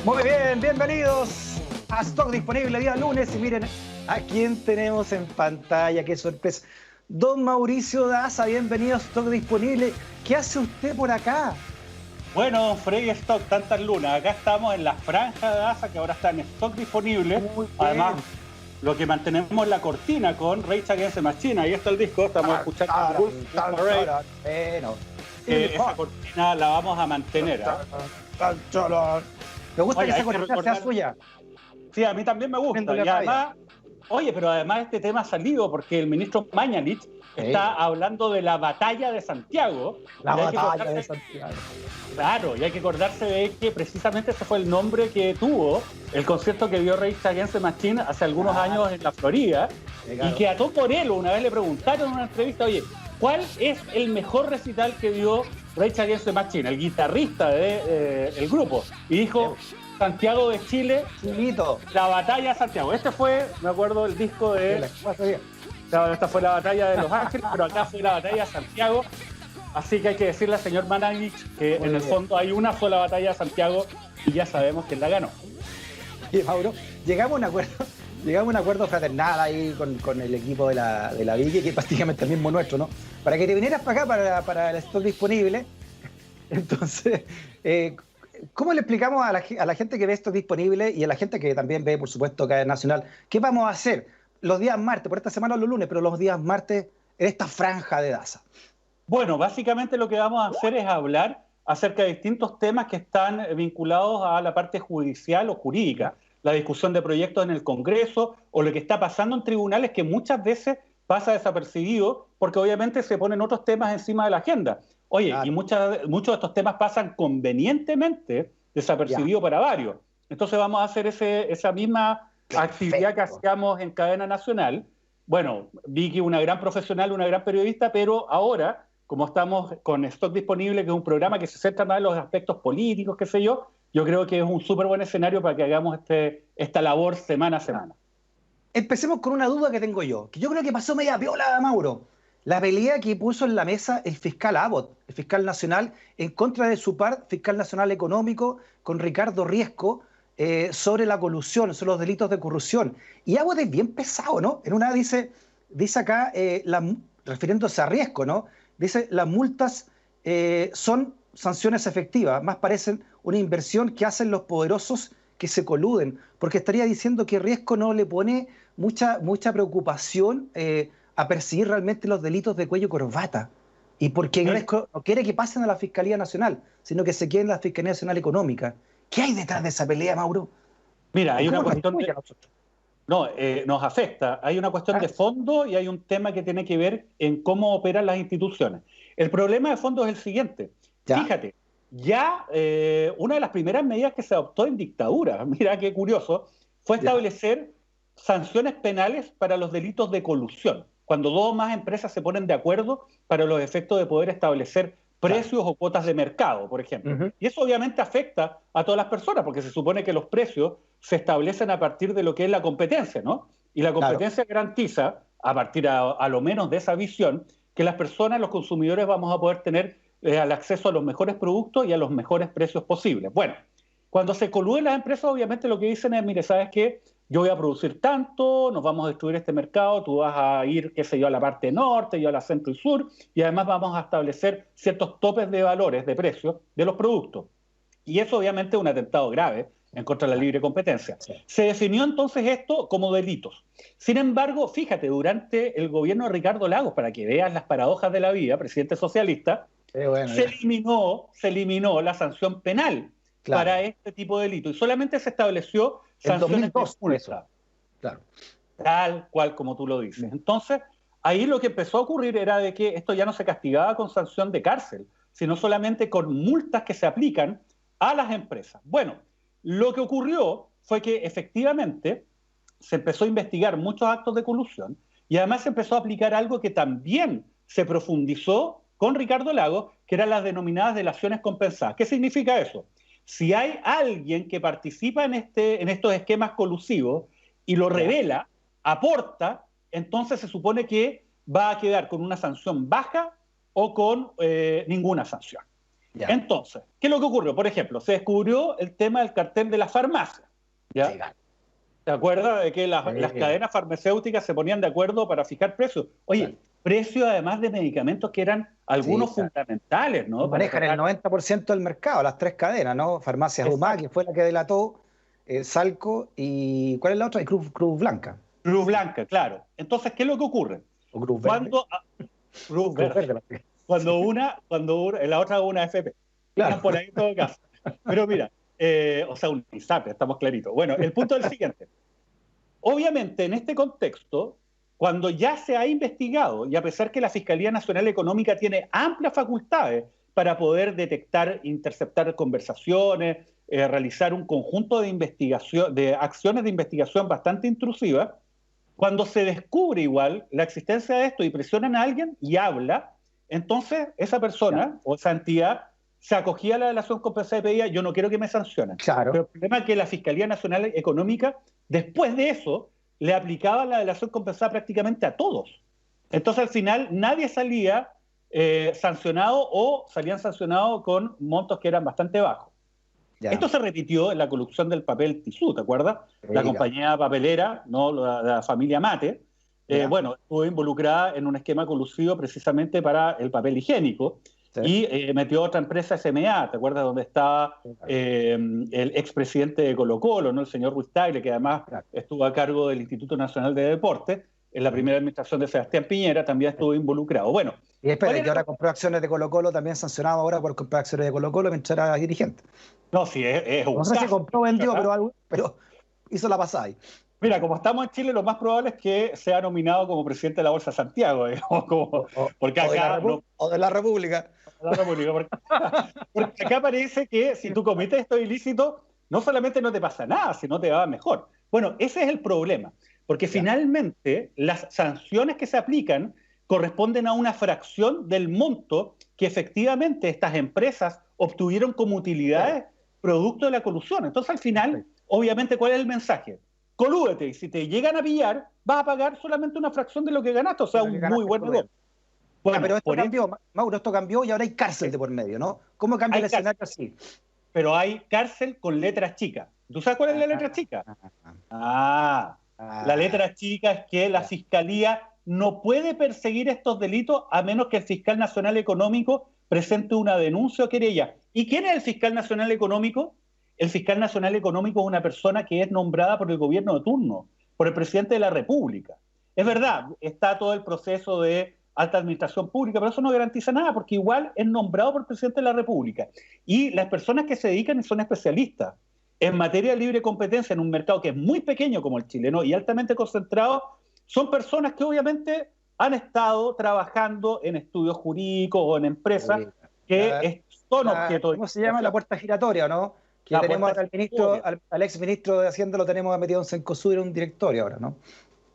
Muy bien, bienvenidos a Stock Disponible día lunes. Y miren a quién tenemos en pantalla, qué sorpresa. Don Mauricio Daza, bienvenido a Stock Disponible. ¿Qué hace usted por acá? Bueno, Freddy Stock, tantas lunas. Acá estamos en la franja de Daza, que ahora está en Stock Disponible. Muy bien. Además, lo que mantenemos la cortina con Rage Against the Machine. Ahí está el disco, estamos escuchando Bueno. esa cortina la vamos a mantener. Me gusta Oye, que esa hay que cortina sea recordar- suya. Sí, a mí también me gusta. Poniéndole Y raya. además, pero además este tema ha salido porque el ministro Mañalich está hablando de la batalla de Santiago. La Y hay que batalla acordarse- de Santiago. Claro, y hay que acordarse de que precisamente ese fue el nombre que tuvo el concierto que dio Rage Against the Machine hace algunos años en la Florida, y que a Tom Morello una vez le preguntaron en una entrevista, oye, ¿cuál es el mejor recital que dio Rage Against the Machine, el guitarrista del grupo? Y dijo, Santiago de Chile, Chilito. la batalla de Santiago. Este fue, me acuerdo, el disco de... Claro, esta fue la batalla de Los Ángeles, pero acá fue la batalla de Santiago. Así que hay que decirle al señor Manavich que en el fondo hay una sola batalla de Santiago y ya sabemos quién la ganó. Y Mauro, llegamos a un acuerdo fraternal ahí con el equipo de la Vicky, que es prácticamente el mismo nuestro, ¿no? Para que te vinieras para acá, para el Stock Disponible. Entonces, ¿cómo le explicamos a la gente que ve Stock Disponible y a la gente que también ve, por supuesto, Cadena Nacional, qué vamos a hacer los días martes, por esta semana los lunes, pero los días martes en esta franja de Daza? Bueno, básicamente lo que vamos a hacer es hablar acerca de distintos temas que están vinculados a la parte judicial o jurídica, la discusión de proyectos en el Congreso o lo que está pasando en tribunales, que muchas veces pasa desapercibido porque obviamente se ponen otros temas encima de la agenda. Oye, Claro. y muchos de estos temas pasan convenientemente desapercibidos para varios. Entonces vamos a hacer esa misma actividad que hacíamos en Cadena Nacional. Bueno, Vicky, una gran profesional, una gran periodista, pero ahora, como estamos con Stock Disponible, que es un programa que se centra más en los aspectos políticos, qué sé yo creo que es un súper buen escenario para que hagamos esta labor semana a semana. Empecemos con una duda que tengo yo, que yo creo que pasó media piola, Mauro. La pelea que puso en la mesa el fiscal Abbott, el fiscal nacional, en contra de su par, fiscal nacional económico, con Ricardo Riesco, sobre la colusión, sobre los delitos de corrupción. Y Abbott es bien pesado, ¿no? En una dice acá, refiriéndose a Riesco, ¿no? Dice, las multas son sanciones efectivas, más parecen una inversión que hacen los poderosos que se coluden, porque estaría diciendo que Riesco no le pone mucha preocupación a perseguir realmente los delitos de cuello y corbata. Y porque Riesco no quiere que pasen a la Fiscalía Nacional, sino que se queden en la Fiscalía Nacional Económica. ¿Qué hay detrás de esa pelea, Mauro? Mira, hay una ¿Cómo nos cuestión influye a nosotros? No, nos afecta. Hay una cuestión de fondo y hay un tema que tiene que ver en cómo operan las instituciones. El problema de fondo es el siguiente. Ya. Fíjate, ya una de las primeras medidas que se adoptó en dictadura, mira qué curioso, fue establecer sanciones penales para los delitos de colusión, cuando dos o más empresas se ponen de acuerdo para los efectos de poder establecer precios o cuotas de mercado, por ejemplo. Y eso obviamente afecta a todas las personas, porque se supone que los precios se establecen a partir de lo que es la competencia, ¿no? Y la competencia garantiza, a partir a lo menos de esa visión, que las personas, los consumidores, vamos a poder tener el acceso a los mejores productos y a los mejores precios posibles. Bueno, cuando se coluden las empresas, obviamente lo que dicen es, mire, ¿sabes qué? Yo voy a producir tanto, nos vamos a destruir este mercado, tú vas a ir, qué sé yo, a la parte norte, yo a la centro y sur, y además vamos a establecer ciertos topes de valores, de precios de los productos. Y eso obviamente es un atentado grave en contra de la libre competencia. Se definió entonces esto como delitos. Sin embargo, fíjate, durante el gobierno de Ricardo Lagos, para que veas las paradojas de la vida, presidente socialista, se eliminó la sanción penal para este tipo de delito y solamente se estableció sanciones de multa. Claro. Tal cual como tú lo dices. Entonces, ahí lo que empezó a ocurrir era de que esto ya no se castigaba con sanción de cárcel, sino solamente con multas que se aplican a las empresas. Bueno, lo que ocurrió fue que efectivamente se empezó a investigar muchos actos de colusión y además se empezó a aplicar algo que también se profundizó con Ricardo Lagos, que eran las denominadas delaciones compensadas. ¿Qué significa eso? Si hay alguien que participa en estos esquemas colusivos y lo revela, aporta, entonces se supone que va a quedar con una sanción baja o con ninguna sanción. Ya. Entonces, ¿qué es lo que ocurrió? Por ejemplo, se descubrió el tema del cartel de las farmacias. ¿Ya? Sí, ¿Te acuerdas de que las sí, cadenas farmacéuticas se ponían de acuerdo para fijar precios? claro. Oye, precios además de medicamentos que eran Sí, algunos claro. fundamentales, ¿no? Para Manejan el tratar. 90% del mercado, las tres cadenas, ¿no? Farmacias Humá, que Exacto. fue la que delató, Salco, y ¿cuál es la otra? Y Cruz Blanca, Cruz Blanca, claro. Entonces, ¿qué es lo que ocurre? o Cruz Verde. Cuando Cruz Cruz Verde, Verde, en la otra una FP. claro. Van por ahí en todo caso. Pero mira, o sea, un ISAPRE, estamos claritos. Bueno, el punto es el siguiente. Obviamente, en este contexto, cuando ya se ha investigado, y a pesar que la Fiscalía Nacional Económica tiene amplias facultades para poder detectar, interceptar conversaciones, realizar un conjunto de investigación, de acciones de investigación bastante intrusivas, cuando se descubre igual la existencia de esto y presionan a alguien y habla, entonces esa Ya, persona o esa entidad se acogía a la delación compensada y pedía, yo no quiero que me sancionen. Pero claro. el problema es que la Fiscalía Nacional Económica, después de eso, le aplicaba la delación compensada prácticamente a todos. Entonces al final nadie salía sancionado o salían sancionados con montos que eran bastante bajos. Ya. Esto se repitió en la corrupción del papel tisú, ¿te acuerdas? La Sí, compañía papelera, ¿no? La familia Mate, ya. bueno, estuvo involucrada en un esquema colusivo precisamente para el papel higiénico Sí, y metió otra empresa SMA, ¿te acuerdas? Donde estaba sí, claro, el expresidente de Colo-Colo, ¿no? El señor Ruiz Tagle, que además claro. estuvo a cargo del Instituto Nacional de Deporte, en la Ujú. primera administración de Sebastián Piñera, también estuvo involucrado. Bueno, Y ¿cuál espera, era? que ahora compró acciones de Colo-Colo, también sancionado ahora por comprar acciones de Colo-Colo mientras era dirigente. No, sí, es No un sé si caso. compró o vendió, pero hizo la pasada ahí. Mira, como estamos en Chile, lo más probable es que sea nominado como presidente de la Bolsa de Santiago, digamos, O, porque o de acá no, o de la República. la República, porque acá parece que si tú cometes estos ilícitos, no solamente no te pasa nada, sino te va mejor. Bueno, ese es el problema, porque Ya, finalmente las sanciones que se aplican corresponden a una fracción del monto que efectivamente estas empresas obtuvieron como claro. utilidades producto de la colusión. Entonces, al final, Perfecto. obviamente, ¿cuál es el mensaje? Colúdete y si te llegan a pillar, vas a pagar solamente una fracción de lo que ganaste, o De sea, lo que un muy ganaste buen tú. negocio. Ya, pero Bueno, esto por eso cambió, Mauro, esto cambió y ahora hay cárcel de por medio, ¿no? ¿Cómo cambia el hay cárcel, escenario así? pero hay cárcel con letras chicas. ¿Tú sabes cuál es la letra Ah, chica? ah, Ah, la ah, letra chica es que la ya. Fiscalía no puede perseguir estos delitos a menos que el fiscal nacional económico presente una denuncia o querella. ¿Y quién es el fiscal nacional económico? El fiscal nacional económico es una persona que es nombrada por el gobierno de turno, por el presidente de la República. Es verdad, está todo el proceso de alta administración pública, pero eso no garantiza nada porque igual es nombrado por el presidente de la República. Y las personas que se dedican y son especialistas en materia de libre competencia en un mercado que es muy pequeño como el chileno y altamente concentrado, son personas que obviamente han estado trabajando en estudios jurídicos o en empresas Sí. La, que son objeto de ¿cómo se llama? La investigación. puerta giratoria, ¿no? Que La tenemos puerta ahora al ministro, giratoria, al ex ministro de Hacienda lo tenemos metido en Cencosud en un directorio ahora, ¿no?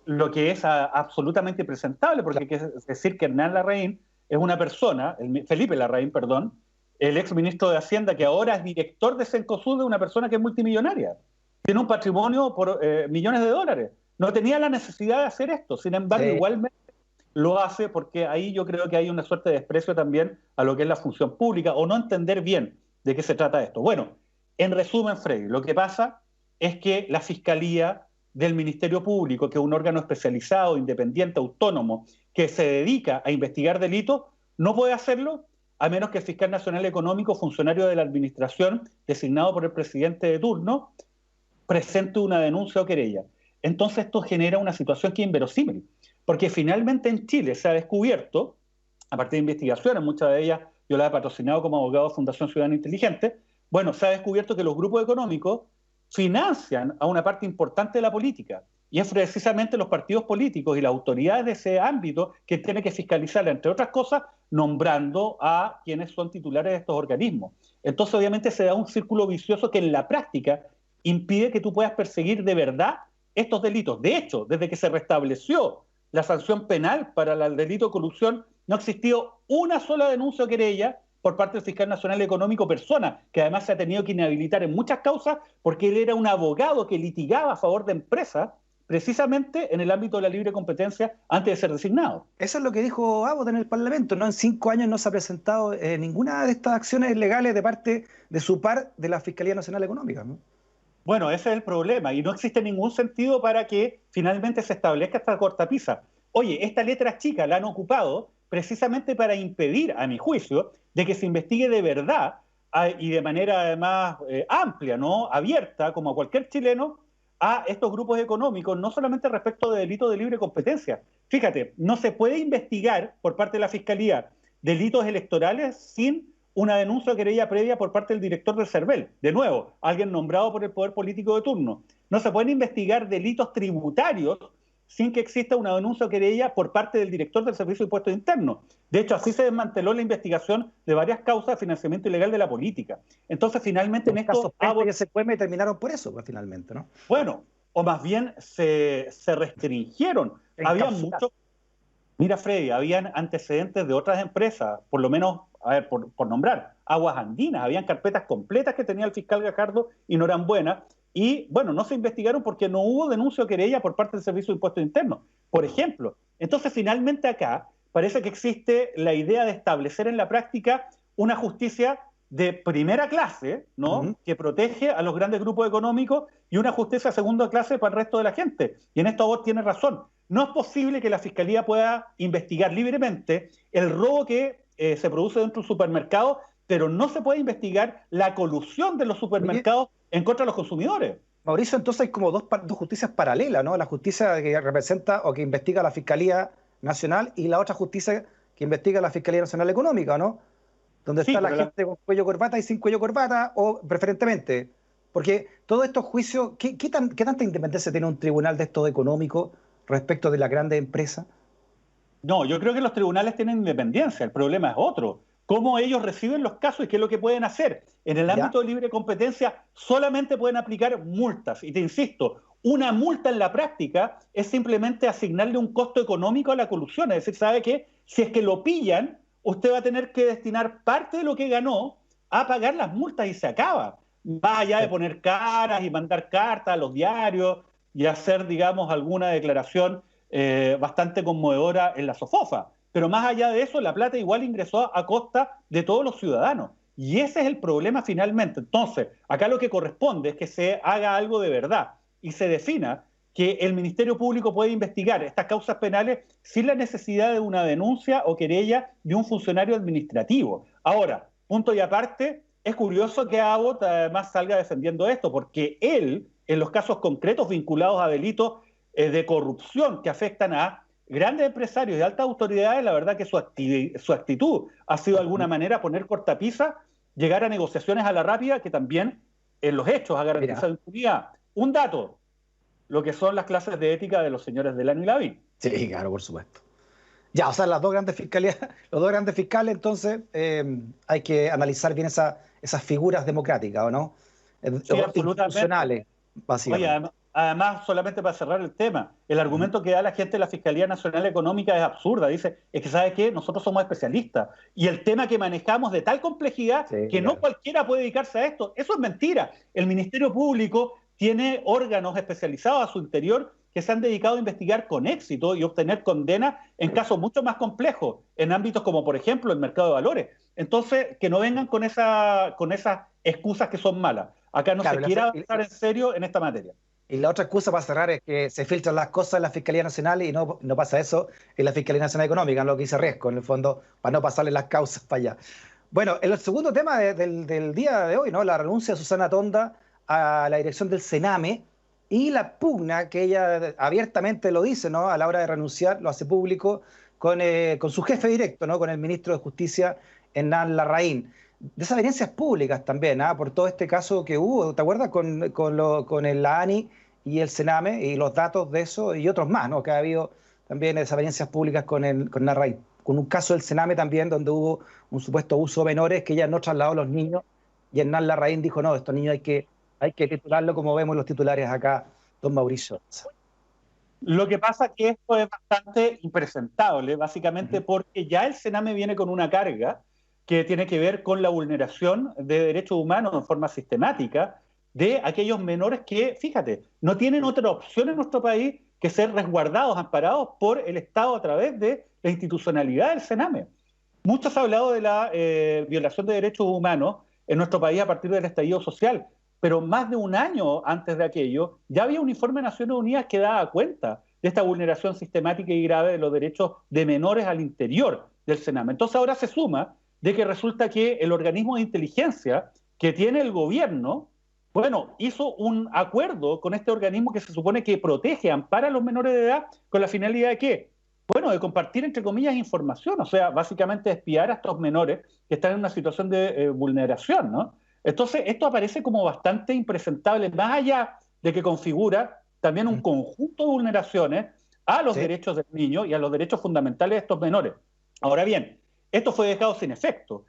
lo que es absolutamente impresentable, porque hay Claro. que decir que Hernán Larraín es una persona, Felipe Larraín, perdón, el ex ministro de Hacienda que ahora es director de Cencosud, de una persona que es multimillonaria. Tiene un patrimonio por millones de dólares. No tenía la necesidad de hacer esto, sin embargo, Sí, igualmente lo hace porque ahí yo creo que hay una suerte de desprecio también a lo que es la función pública o no entender bien de qué se trata esto. Bueno, en resumen, Freddy, lo que pasa es que la Fiscalía del Ministerio Público, que es un órgano especializado, independiente, autónomo, que se dedica a investigar delitos, no puede hacerlo a menos que el fiscal nacional económico, funcionario de la administración, designado por el presidente de turno, presente una denuncia o querella. Entonces esto genera una situación que es inverosímil, porque finalmente en Chile se ha descubierto, a partir de investigaciones, muchas de ellas yo las he patrocinado como abogado de Fundación Ciudadana Inteligente, bueno, se ha descubierto que los grupos económicos financian a una parte importante de la política, y es precisamente los partidos políticos y las autoridades de ese ámbito que tienen que fiscalizar, entre otras cosas, nombrando a quienes son titulares de estos organismos. Entonces, obviamente, se da un círculo vicioso que en la práctica impide que tú puedas perseguir de verdad estos delitos. De hecho, desde que se restableció la sanción penal para el delito de corrupción, no ha existido una sola denuncia o querella por parte del fiscal nacional económico, persona que además se ha tenido que inhabilitar en muchas causas porque él era un abogado que litigaba a favor de empresas precisamente en el ámbito de la libre competencia antes de ser designado. Eso es lo que dijo Abbott en el Parlamento, ¿no? En 5 años no se ha presentado ninguna de estas acciones legales de parte de su par de la Fiscalía Nacional Económica, ¿no? Bueno, ese es el problema, y no existe ningún sentido para que finalmente se establezca esta cortapisa. Oye, esta letra chica la han ocupado precisamente para impedir, a mi juicio, de que se investigue de verdad y de manera además amplia, ¿no? Abierta, como a cualquier chileno, a estos grupos económicos, no solamente respecto de delitos de libre competencia. Fíjate, no se puede investigar por parte de la Fiscalía delitos electorales sin una denuncia o querella previa por parte del director del CERVEL. De nuevo, alguien nombrado por el poder político de turno. No se pueden investigar delitos tributarios sin que exista una denuncia o querella por parte del director del Servicio de Impuestos Internos. De hecho, así se desmanteló la investigación de varias causas de financiamiento ilegal de la política. Entonces, finalmente en estos casos que se pueden terminaron por eso, pues, finalmente, ¿no? Bueno, o más bien se restringieron. Había muchos... Mira, Freddy, habían antecedentes de otras empresas, por lo menos, a ver, por nombrar, Aguas Andinas, habían carpetas completas que tenía el fiscal Gajardo y no eran buenas, y bueno, no se investigaron porque no hubo denuncia o querella por parte del Servicio de Impuestos Internos, por ejemplo. Entonces, finalmente acá parece que existe la idea de establecer en la práctica una justicia de primera clase, ¿no? Que protege a los grandes grupos económicos, y una justicia de segunda clase para el resto de la gente. Y en esto vos tienes razón. No es posible que la Fiscalía pueda investigar libremente el robo que se produce dentro del supermercado, pero no se puede investigar la colusión de los supermercados en contra de los consumidores. Mauricio, entonces hay como dos justicias paralelas, ¿no? La justicia que representa o que investiga la Fiscalía Nacional y la otra justicia que investiga la Fiscalía Nacional Económica, ¿no? Donde está la gente con cuello corbata y sin cuello corbata, o preferentemente. Porque todos estos juicios, ¿qué tanta independencia tiene un tribunal de estos económicos respecto de las grandes empresas? No, yo creo que los tribunales tienen independencia, el problema es otro. Cómo ellos reciben los casos y qué es lo que pueden hacer. En el ámbito de libre competencia solamente pueden aplicar multas. Y te insisto, una multa en la práctica es simplemente asignarle un costo económico a la colusión. Es decir, ¿sabe qué? Si es que lo pillan, usted va a tener que destinar parte de lo que ganó a pagar las multas y se acaba. Más allá de poner caras y mandar cartas a los diarios y hacer, digamos, alguna declaración bastante conmovedora en la SOFOFA. Pero más allá de eso, la plata igual ingresó a costa de todos los ciudadanos. Y ese es el problema finalmente. Entonces, acá lo que corresponde es que se haga algo de verdad y se defina que el Ministerio Público puede investigar estas causas penales sin la necesidad de una denuncia o querella de un funcionario administrativo. Ahora, punto y aparte, es curioso que Abbott además salga defendiendo esto, porque él, en los casos concretos vinculados a delitos de corrupción que afectan a grandes empresarios y altas autoridades, la verdad que su actitud ha sido de alguna manera poner cortapisa, llegar a negociaciones a la rápida, que también en los hechos ha garantizado impunidad. Un dato, lo que son las clases de ética de los señores Delano y Lavín. Sí, claro, por supuesto. Ya, o sea, las dos grandes fiscalías, los dos grandes fiscales, entonces hay que analizar bien esas figuras democráticas, ¿o no? Sí, institucionales, básicamente. Oye, además, solamente para cerrar el tema, el argumento que da la gente de la Fiscalía Nacional Económica es absurda. Dice, es que ¿sabe qué? Nosotros somos especialistas. Y el tema que manejamos de tal complejidad que no cualquiera puede dedicarse a esto. Eso es mentira. El Ministerio Público tiene órganos especializados a su interior que se han dedicado a investigar con éxito y obtener condenas en casos mucho más complejos, en ámbitos como, por ejemplo, el mercado de valores. Entonces, que no vengan con esas excusas que son malas. Acá no se quiere avanzar en serio en esta materia. Y la otra excusa para cerrar es que se filtran las cosas en la Fiscalía Nacional y no pasa eso en la Fiscalía Nacional Económica, en lo que dice Riesco, en el fondo, para no pasarle las causas para allá. Bueno, el segundo tema del día de hoy, ¿no? La renuncia de Susana Tonda a la dirección del Sename y la pugna que ella abiertamente lo dice, ¿no? A la hora de renunciar, lo hace público con su jefe directo, ¿no? Con el ministro de Justicia, Hernán Larraín. Desavenencias públicas también, por todo este caso que hubo, ¿te acuerdas? Con la ANI y el Sename y los datos de eso y otros más, ¿no? Que ha habido también desavenencias públicas con Larraín. Con un caso del Sename también donde hubo un supuesto abuso de menores que ella no trasladó a los niños y Hernán Larraín dijo, no, estos niños hay que titularlo como vemos los titulares acá, don Mauricio. Lo que pasa es que esto es bastante impresentable, básicamente porque ya el Sename viene con una carga que tiene que ver con la vulneración de derechos humanos en forma sistemática de aquellos menores que, fíjate, no tienen otra opción en nuestro país que ser resguardados, amparados por el Estado a través de la institucionalidad del Sename. Mucho se ha hablado de la violación de derechos humanos en nuestro país a partir del estallido social, pero más de un año antes de aquello ya había un informe de Naciones Unidas que daba cuenta de esta vulneración sistemática y grave de los derechos de menores al interior del Sename. Entonces ahora se suma de que resulta que el organismo de inteligencia que tiene el gobierno, bueno, hizo un acuerdo con este organismo que se supone que protege, ampara a los menores de edad con la finalidad de ¿qué? Bueno, de compartir, entre comillas, información, o sea, básicamente espiar a estos menores que están en una situación de vulneración, ¿no? Entonces, esto aparece como bastante impresentable, más allá de que configura también un conjunto de vulneraciones a los derechos del niño y a los derechos fundamentales de estos menores. Ahora bien, esto fue dejado sin efecto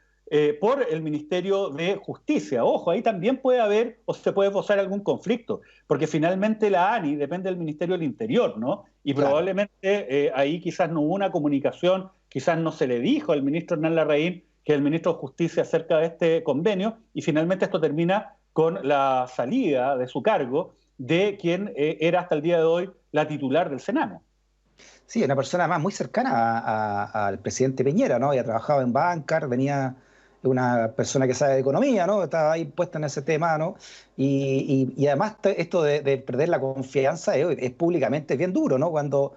por el Ministerio de Justicia. Ojo, ahí también puede haber o se puede esbozar algún conflicto, porque finalmente la ANI depende del Ministerio del Interior, ¿no? Y probablemente ahí quizás no hubo una comunicación, quizás no se le dijo al ministro Hernán Larraín que el ministro de Justicia acerca de este convenio, y finalmente esto termina con la salida de su cargo de quien era hasta el día de hoy la titular del Sename. Sí, una persona más muy cercana al presidente Piñera, ¿no? Había trabajado en Bancar, venía una persona que sabe de economía, ¿no? Estaba ahí puesta en ese tema, ¿no? Y además esto de perder la confianza es públicamente bien duro, ¿no? Cuando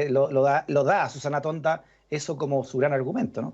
lo da a Susana Tonda eso como su gran argumento, ¿no?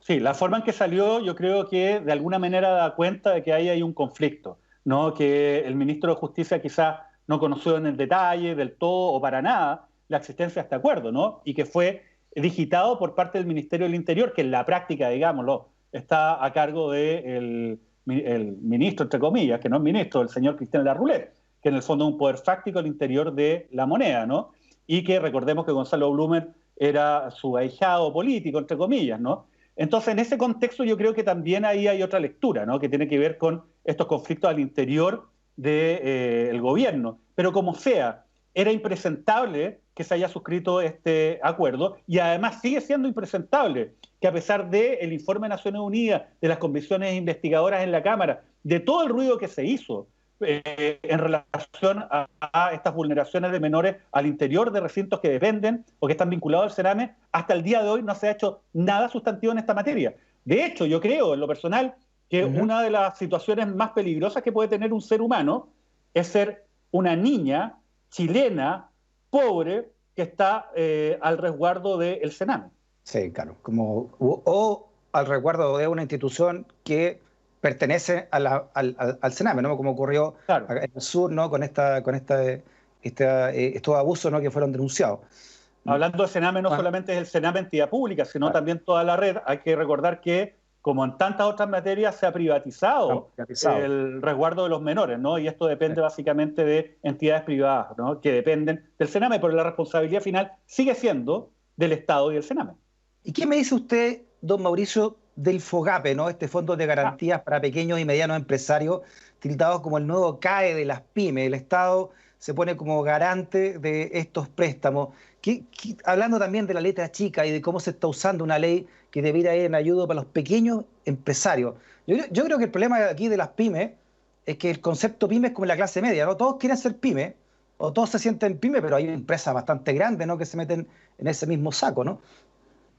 Sí, la forma en que salió yo creo que de alguna manera da cuenta de que ahí hay un conflicto, ¿no? Que el ministro de Justicia quizás no conoció en el detalle del todo o para nada la existencia de este acuerdo, ¿no? Y que fue digitado por parte del Ministerio del Interior, que en la práctica, digámoslo, está a cargo del el ministro, entre comillas, que no es ministro, el señor Cristian Larroulet, que en el fondo es un poder fáctico al interior de la moneda, ¿no? Y que recordemos que Gonzalo Blumer era su ahijado político, entre comillas, ¿no? Entonces, en ese contexto yo creo que también ahí hay otra lectura, ¿no? Que tiene que ver con estos conflictos al interior del gobierno. Pero como sea, era impresentable que se haya suscrito este acuerdo y además sigue siendo impresentable que a pesar del informe de Naciones Unidas, de las comisiones investigadoras en la Cámara, de todo el ruido que se hizo en relación a estas vulneraciones de menores al interior de recintos que dependen o que están vinculados al Sename, hasta el día de hoy no se ha hecho nada sustantivo en esta materia. De hecho, yo creo, en lo personal, que una de las situaciones más peligrosas que puede tener un ser humano es ser una niña chilena, pobre, que está al resguardo del Sename. Sí, claro, o al resguardo de una institución que pertenece al Sename, ¿no? Como ocurrió en el sur, ¿no? Con estos abusos, ¿no? Que fueron denunciados. Hablando de Sename, no solamente es el Sename entidad pública, sino también toda la red. Hay que recordar que, como en tantas otras materias, se ha privatizado el resguardo de los menores, ¿no? Y esto depende básicamente de entidades privadas, ¿no? Que dependen del Sename, pero la responsabilidad final sigue siendo del Estado y del Sename. ¿Y qué me dice usted, don Mauricio, del FOGAPE, ¿no? Este Fondo de Garantías para Pequeños y Medianos Empresarios, tildados como el nuevo CAE de las pymes? El Estado se pone como garante de estos préstamos. Hablando también de la letra chica y de cómo se está usando una ley que debiera ir en ayuda para los pequeños empresarios. Yo creo que el problema aquí de las pymes es que el concepto pyme es como la clase media, ¿no? Todos quieren ser pyme, o todos se sienten pyme, pero hay empresas bastante grandes, ¿no? Que se meten en ese mismo saco, ¿no?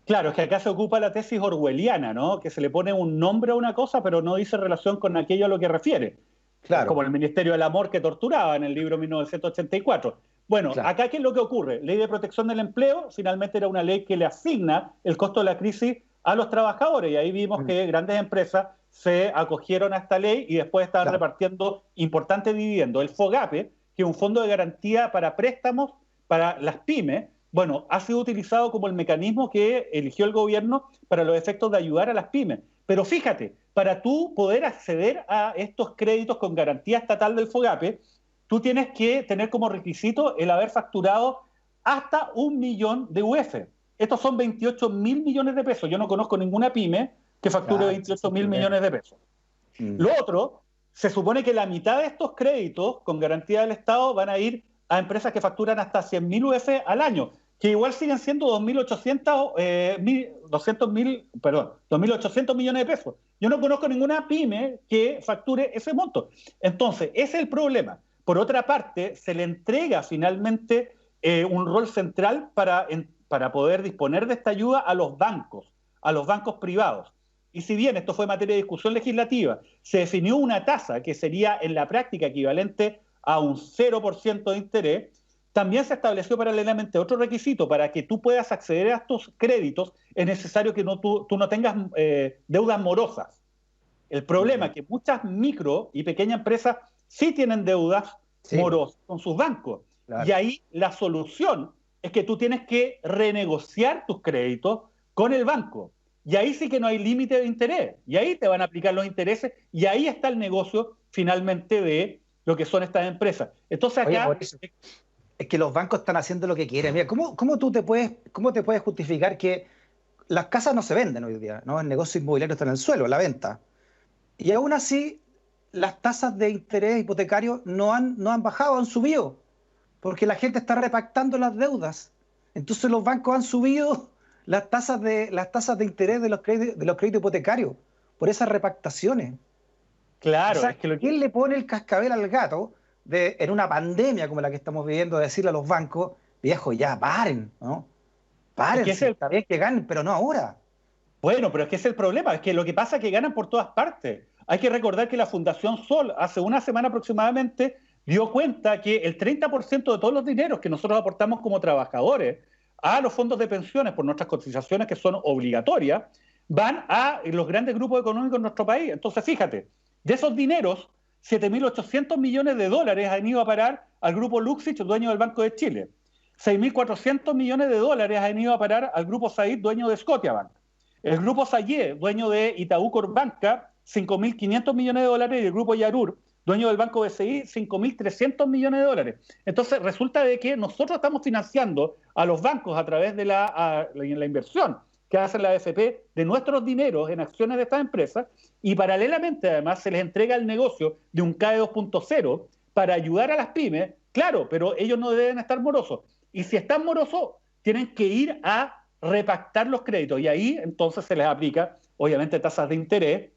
Claro, es que acá se ocupa la tesis orwelliana, ¿no? Que se le pone un nombre a una cosa, pero no dice relación con aquello a lo que refiere. Claro. Como el Ministerio del Amor que torturaba en el libro 1984. Bueno, claro. Acá, ¿qué es lo que ocurre? Ley de protección del empleo, finalmente era una ley que le asigna el costo de la crisis a los trabajadores, y ahí vimos que grandes empresas se acogieron a esta ley y después estaban repartiendo importantes dividendos. El FOGAPE, que es un fondo de garantía para préstamos para las pymes, bueno, ha sido utilizado como el mecanismo que eligió el gobierno para los efectos de ayudar a las pymes. Pero fíjate, para tú poder acceder a estos créditos con garantía estatal del FOGAPE, tú tienes que tener como requisito el haber facturado hasta 1 millón de UF. Estos son 28.000 millones de pesos. Yo no conozco ninguna pyme que facture 28.000 millones de pesos. Lo otro, se supone que la mitad de estos créditos con garantía del Estado van a ir a empresas que facturan hasta 100.000 UF al año. que igual siguen siendo 2.800 millones de pesos. Yo no conozco ninguna pyme que facture ese monto. Entonces, ese es el problema. Por otra parte, se le entrega finalmente un rol central para poder disponer de esta ayuda a los bancos privados. Y si bien esto fue materia de discusión legislativa, se definió una tasa que sería en la práctica equivalente a un 0% de interés, también se estableció paralelamente otro requisito: para que tú puedas acceder a estos créditos es necesario que tú no tengas deudas morosas. El problema es que muchas micro y pequeñas empresas sí tienen deudas morosas con sus bancos. Claro. Y ahí la solución es que tú tienes que renegociar tus créditos con el banco. Y ahí sí que no hay límite de interés. Y ahí te van a aplicar los intereses. Y ahí está el negocio finalmente de lo que son estas empresas. Entonces acá... Oye, es que los bancos están haciendo lo que quieren. Mira, ¿cómo te puedes justificar que las casas no se venden hoy día, ¿no? El negocio inmobiliario está en el suelo, la venta. Y aún así, las tasas de interés hipotecario no han bajado, han subido, porque la gente está repactando las deudas. Entonces los bancos han subido las tasas de interés de los créditos hipotecarios por esas repactaciones. Claro, o sea, es que ¿quién le pone el cascabel al gato en una pandemia como la que estamos viviendo, de decirle a los bancos, viejo, ya paren, ¿no? Paren, está bien que ganen, pero no ahora. Bueno, pero es que ese es el problema, es que lo que pasa es que ganan por todas partes. Hay que recordar que la Fundación Sol hace una semana aproximadamente dio cuenta que el 30% de todos los dineros que nosotros aportamos como trabajadores a los fondos de pensiones por nuestras cotizaciones, que son obligatorias, van a los grandes grupos económicos en nuestro país. Entonces, fíjate, de esos dineros, 7.800 millones de dólares han ido a parar al grupo Luxich, dueño del Banco de Chile. 6.400 millones de dólares han ido a parar al grupo Said, dueño de Scotiabank. El grupo Sayé, dueño de Itaú Corpbanca, 5.500 millones de dólares, y el grupo Yarur, dueño del Banco BCI, 5.300 millones de dólares. Entonces resulta de que nosotros estamos financiando a los bancos a través de la inversión que hace la AFP de nuestros dineros en acciones de estas empresas, y paralelamente además se les entrega el negocio de un CAE 2.0 para ayudar a las pymes, claro, pero ellos no deben estar morosos. Y si están morosos, tienen que ir a repactar los créditos, y ahí entonces se les aplica, obviamente, tasas de interés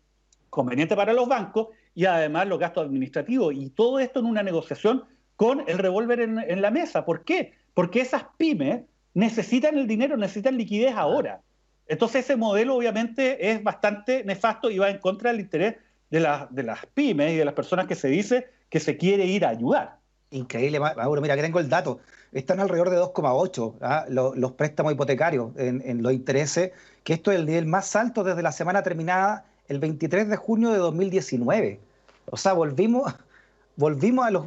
conveniente para los bancos y además los gastos administrativos, y todo esto en una negociación con el revólver en la mesa. ¿Por qué? Porque esas pymes necesitan el dinero, necesitan liquidez ahora. Entonces ese modelo obviamente es bastante nefasto y va en contra del interés de las pymes y de las personas que se dice que se quiere ir a ayudar. Increíble, Mauro. Mira, que tengo el dato. Están alrededor de 2,8 los préstamos hipotecarios en los intereses, que esto es el nivel más alto desde la semana terminada el 23 de junio de 2019. O sea, volvimos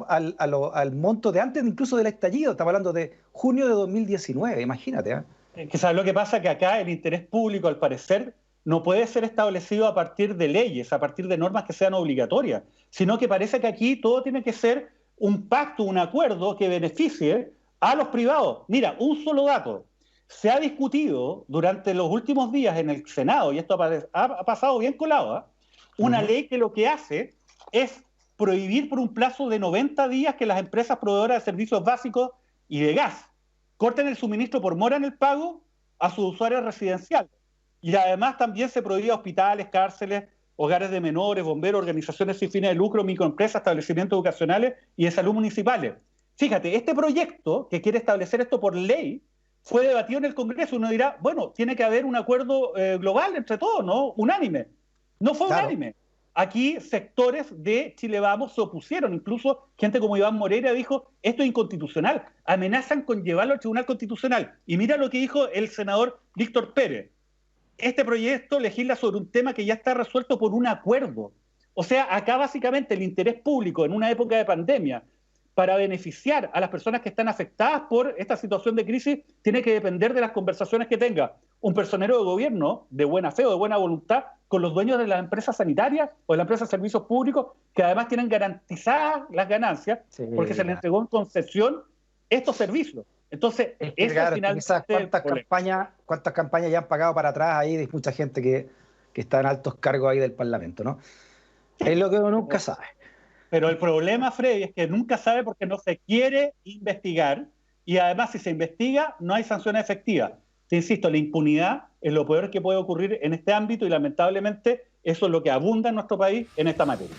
al monto de antes incluso del estallido. Estamos hablando de junio de 2019, imagínate. Que ¿sabes lo que pasa? Que acá el interés público, al parecer, no puede ser establecido a partir de leyes, a partir de normas que sean obligatorias, sino que parece que aquí todo tiene que ser un pacto, un acuerdo que beneficie a los privados. Mira, un solo dato. Se ha discutido durante los últimos días en el Senado, y esto ha pasado bien colado, una ley que lo que hace es prohibir por un plazo de 90 días que las empresas proveedoras de servicios básicos y de gas corten el suministro por mora en el pago a sus usuarios residenciales. Y además también se prohíbe a hospitales, cárceles, hogares de menores, bomberos, organizaciones sin fines de lucro, microempresas, establecimientos educacionales y de salud municipales. Fíjate, este proyecto que quiere establecer esto por ley fue debatido en el Congreso. Uno dirá, bueno, tiene que haber un acuerdo global entre todos, ¿no? Unánime. No fue unánime. Aquí sectores de Chile Vamos se opusieron, incluso gente como Iván Moreira dijo, esto es inconstitucional, amenazan con llevarlo al Tribunal Constitucional. Y mira lo que dijo el senador Víctor Pérez: este proyecto legisla sobre un tema que ya está resuelto por un acuerdo. O sea, acá básicamente el interés público en una época de pandemia para beneficiar a las personas que están afectadas por esta situación de crisis tiene que depender de las conversaciones que tenga un personero de gobierno de buena fe o de buena voluntad con los dueños de las empresas sanitarias o de las empresas de servicios públicos, que además tienen garantizadas las ganancias porque se les entregó en concesión estos servicios. Entonces, eso al final... ¿Cuántas campañas ya han pagado para atrás ahí de mucha gente que está en altos cargos ahí del Parlamento, ¿no? Es lo que uno nunca sabe. Pero el problema, Freddy, es que nunca sabe porque no se quiere investigar y además si se investiga no hay sanciones efectivas. Te insisto, la impunidad es lo peor que puede ocurrir en este ámbito y lamentablemente eso es lo que abunda en nuestro país en esta materia.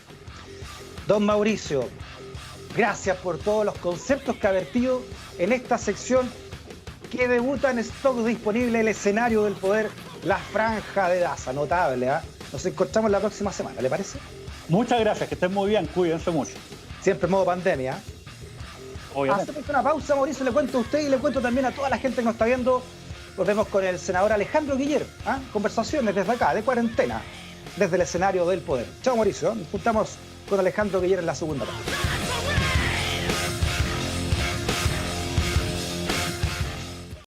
Don Mauricio, gracias por todos los conceptos que ha vertido en esta sección que debuta en stock disponible, el escenario del poder, la franja de Daza, notable, ¿eh? Nos encontramos la próxima semana, ¿le parece? Muchas gracias, que estén muy bien, cuídense mucho. Siempre en modo pandemia. Obviamente. Hacemos una pausa, Mauricio, le cuento a usted y le cuento también a toda la gente que nos está viendo. Nos vemos con el senador Alejandro Guiller, ¿eh? Conversaciones desde acá, de cuarentena, desde el escenario del poder. Chao, Mauricio, nos juntamos con Alejandro Guiller en la segunda parte.